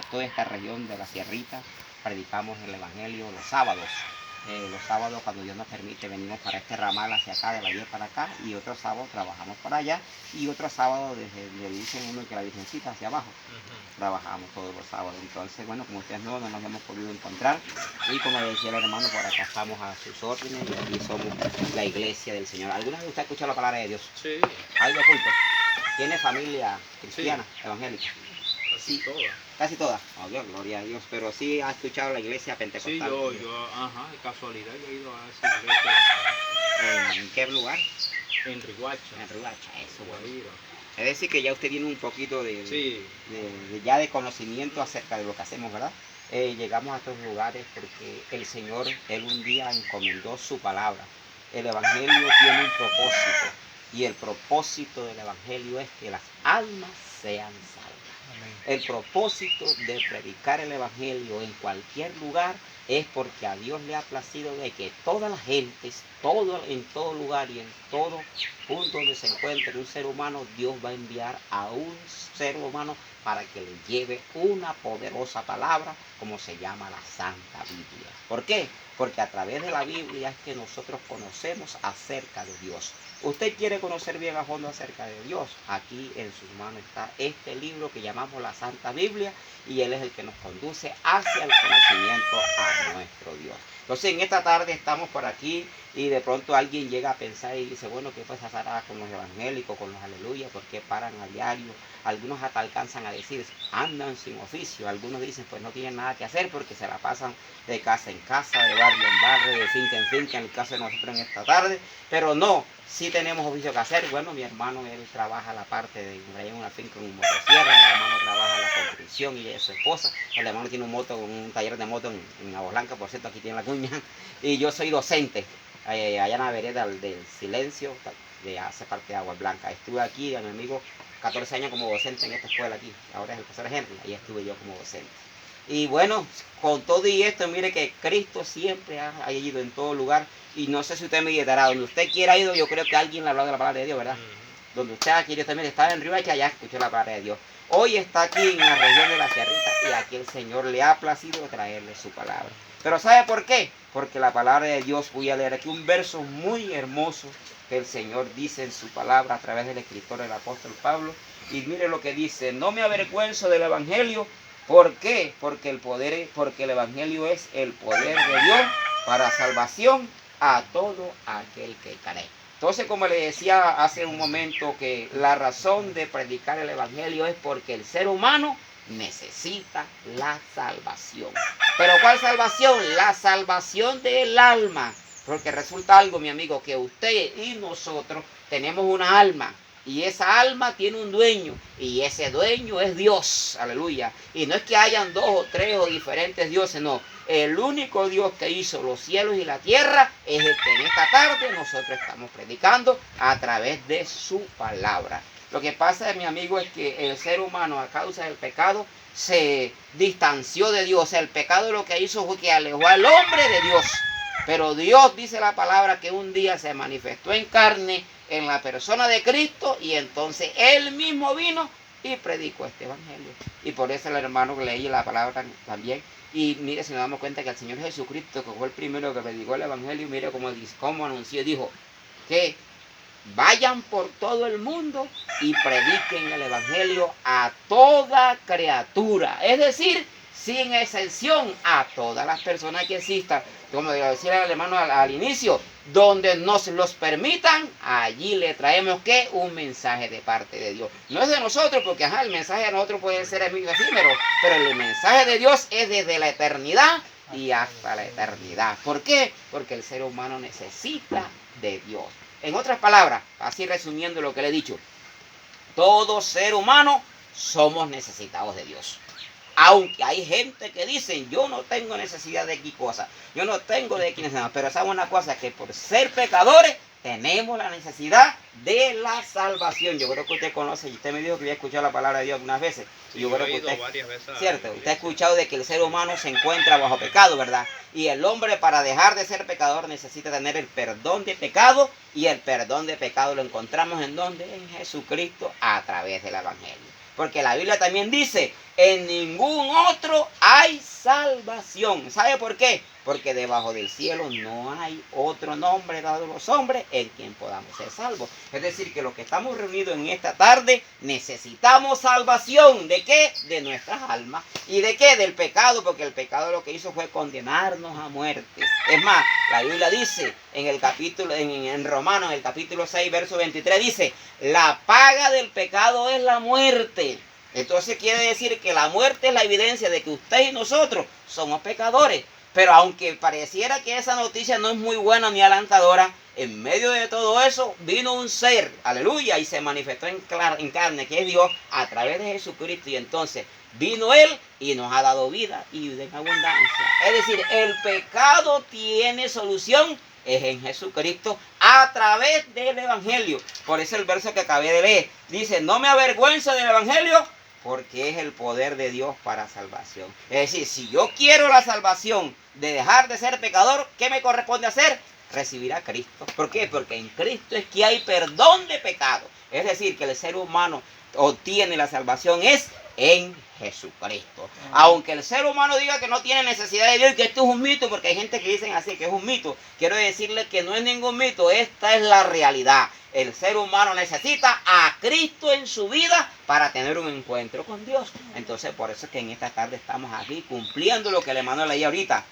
toda esta región de la Sierrita, predicamos el Evangelio los sábados. Los sábados, cuando Dios nos permite, venimos para este ramal hacia acá, de la vía para acá, y otros sábados trabajamos para allá, y otros sábados desde le dicen uno que la Virgencita hacia abajo. Trabajamos todos los sábados. Entonces, bueno, como ustedes no nos hemos podido encontrar, y como decía el hermano, por acá estamos a sus órdenes, y aquí somos la iglesia del Señor. ¿Alguna vez usted ha escuchado la palabra de Dios? Sí. ¿Algo oculto? ¿Tiene familia cristiana, evangélica? Casi toda. Casi todas. Oh, Dios, gloria a Dios. Pero sí ha escuchado la iglesia pentecostal. Sí, de casualidad yo he ido a esa iglesia. ¿En qué lugar? En Riguacha. En Riguacha, eso, bueno. Guajira. Es decir, que ya usted tiene un poquito Sí. ya de conocimiento acerca de lo que hacemos, ¿verdad? Llegamos a estos lugares porque el Señor, Él un día encomendó su palabra. El Evangelio tiene un propósito, y el propósito del Evangelio es que las almas sean salvas. El propósito de predicar el Evangelio en cualquier lugar es porque a Dios le ha placido de que todas las gentes, en todo lugar y en todo punto donde se encuentre un ser humano, Dios va a enviar a un ser humano para que le lleve una poderosa palabra, como se llama la Santa Biblia. ¿Por qué? Porque a través de la Biblia es que nosotros conocemos acerca de Dios. ¿Usted quiere conocer bien a fondo acerca de Dios? Aquí en sus manos está este libro que llamamos la Santa Biblia, y Él es el que nos conduce hacia el conocimiento a nuestro Dios. Entonces, en esta tarde estamos por aquí, y de pronto alguien llega a pensar y dice, bueno, ¿qué pasará con los evangélicos, con los aleluya? ¿Por qué paran a diario? Algunos hasta alcanzan a decir, andan sin oficio. Algunos dicen, pues no tienen nada que hacer porque se la pasan de casa en casa, de barrio en barrio, de finca en finca, en el caso de nosotros en esta tarde. Pero no, sí tenemos oficio que hacer. Bueno, mi hermano, él trabaja la parte de una finca en motosierra, el hermano trabaja la construcción y su esposa. El hermano tiene un taller de moto en Agua Blanca, por cierto, aquí tiene la cuña. Y yo soy docente allá en la vereda del Silencio, hace parte de Agua Blanca. Estuve aquí, a mi amigo, 14 años como docente en esta escuela aquí. Ahora es el profesor Henry, ahí estuve yo como docente. Y bueno, con todo y esto, mire que Cristo siempre ha ido en todo lugar. Y no sé si usted me dirá, donde usted quiera ido, yo creo que alguien le ha hablado de la palabra de Dios, ¿verdad? Donde usted ha querido también estar en Riguacha, ya escuchó la palabra de Dios. Hoy está aquí en la región de la Sierrita, y aquí el Señor le ha placido traerle su palabra. Pero ¿sabe por qué? Porque la palabra de Dios, voy a leer aquí un verso muy hermoso que el Señor dice en su palabra a través del escritor, el apóstol Pablo. Y mire lo que dice: no me avergüenzo del Evangelio. ¿Por qué? Porque el Evangelio es el poder de Dios para salvación a todo aquel que cree. Entonces, como le decía hace un momento, que la razón de predicar el Evangelio es porque el ser humano necesita la salvación. ¿Pero cuál salvación? La salvación del alma. Porque resulta algo, mi amigo, que usted y nosotros tenemos una alma. Y esa alma tiene un dueño, y ese dueño es Dios, aleluya. Y no es que hayan dos o tres o diferentes dioses, no. El único Dios que hizo los cielos y la tierra es el que en esta tarde nosotros estamos predicando a través de su palabra. Lo que pasa, mi amigo, es que el ser humano, a causa del pecado, se distanció de Dios. El pecado lo que hizo fue que alejó al hombre de Dios. Pero Dios, dice la palabra, que un día se manifestó en carne en la persona de Cristo, y entonces Él mismo vino y predicó este Evangelio. Y por eso el hermano que leí la palabra también. Y mire, si nos damos cuenta que el Señor Jesucristo, que fue el primero que predicó el Evangelio, mire cómo anunció, dijo que vayan por todo el mundo y prediquen el Evangelio a toda criatura. Es decir, sin excepción, a todas las personas que existan. Como decía el hermano al inicio, donde nos los permitan, allí le traemos ¿qué? Un mensaje de parte de Dios. No es de nosotros, porque el mensaje de nosotros puede ser efímero, pero el mensaje de Dios es desde la eternidad y hasta la eternidad. ¿Por qué? Porque el ser humano necesita de Dios. En otras palabras, así resumiendo lo que le he dicho, todo ser humano somos necesitados de Dios. Aunque hay gente que dice, yo no tengo necesidad de X cosa, yo no tengo de X necesidad, pero sabe una cosa, que por ser pecadores tenemos la necesidad de la salvación. Yo creo que usted conoce, y usted me dijo que había escuchado la palabra de Dios algunas veces. Sí, yo creo que usted, varias veces. cierto, usted ha escuchado de que el ser humano se encuentra bajo pecado, ¿verdad? Y el hombre, para dejar de ser pecador, necesita tener el perdón de pecado, y el perdón de pecado lo encontramos ¿en dónde? En Jesucristo, a través del Evangelio. Porque la Biblia también dice, en ningún otro hay salvación. ¿Sabe por qué? Porque debajo del cielo no hay otro nombre dado a los hombres en quien podamos ser salvos. Es decir, que los que estamos reunidos en esta tarde necesitamos salvación. ¿De qué? De nuestras almas. ¿Y de qué? Del pecado, porque el pecado lo que hizo fue condenarnos a muerte. Es más, la Biblia dice en el capítulo, en Romanos, en el capítulo 6, verso 23, dice, la paga del pecado es la muerte. Entonces quiere decir que la muerte es la evidencia de que usted y nosotros somos pecadores. Pero aunque pareciera que esa noticia no es muy buena ni alentadora, en medio de todo eso vino un ser, aleluya, y se manifestó en carne, que es Dios, a través de Jesucristo. Y entonces vino Él y nos ha dado vida y vida en abundancia. Es decir, el pecado tiene solución, es en Jesucristo a través del Evangelio. Por eso el verso que acabé de leer dice, no me avergüenzo del Evangelio, porque es el poder de Dios para salvación. Es decir, si yo quiero la salvación de dejar de ser pecador, ¿qué me corresponde hacer? Recibir a Cristo. ¿Por qué? Porque en Cristo es que hay perdón de pecado. Es decir, que el ser humano obtiene la salvación es en Jesucristo. Aunque el ser humano diga que no tiene necesidad de Dios y que esto es un mito, porque hay gente que dicen así, que es un mito, quiero decirle que no es ningún mito, esta es la realidad. El ser humano necesita a Cristo en su vida para tener un encuentro con Dios. Entonces, por eso es que en esta tarde estamos aquí cumpliendo lo que el hermano leía ahorita.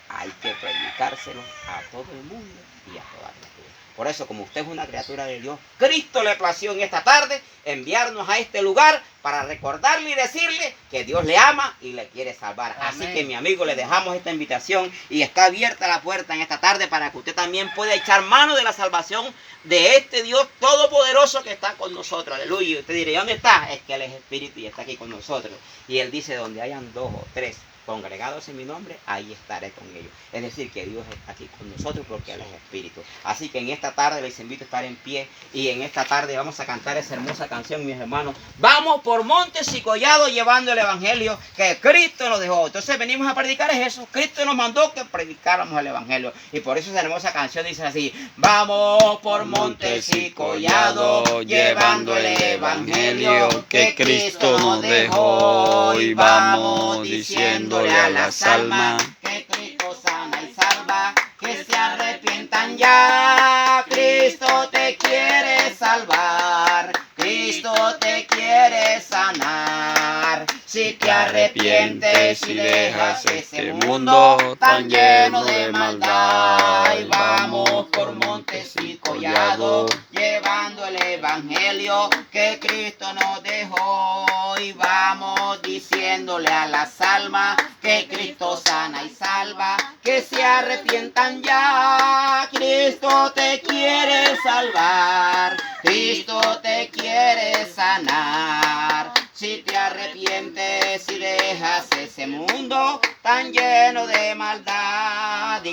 Hay que predicárselo a todo el mundo y a toda criatura. Por eso, como usted es una criatura de Dios, Cristo le plació en esta tarde enviarnos a este lugar para recordarle y decirle que Dios le ama y le quiere salvar. Amén. Así que, mi amigo, le dejamos esta invitación y está abierta la puerta en esta tarde para que usted también pueda echar mano de la salvación de este Dios todopoderoso que está con nosotros. Aleluya. Y usted dirá, ¿dónde está? Es que Él es Espíritu y está aquí con nosotros. Y Él dice, donde hayan 2 o 3 congregados en mi nombre, ahí estaré con ellos. Es decir, que Dios está aquí con nosotros porque Él es Espíritu. Así que en esta tarde les invito a estar en pie y en esta tarde vamos a cantar esa hermosa canción, mis hermanos. Vamos por montes y collados llevando el Evangelio que Cristo nos dejó. Entonces venimos a predicar eso. Cristo nos mandó que predicáramos el Evangelio. Y por eso esa hermosa canción dice así, vamos por montes y collados llevando el Evangelio que Cristo nos dejó. Y vamos diciendo a las almas que Cristo sana y salva, que se arrepientan ya. Cristo te quiere salvar, Cristo te quiere sanar. Si te arrepientes y dejas este mundo tan lleno de maldad, y vamos por montes y collados llevando el Evangelio que Cristo nos dejó. Y vamos diciéndole a las almas que Cristo sana y salva, que se arrepientan ya. Cristo te quiere salvar, Cristo te quiere sanar. Si te arrepientes y dejas ese mundo tan lleno de maldad.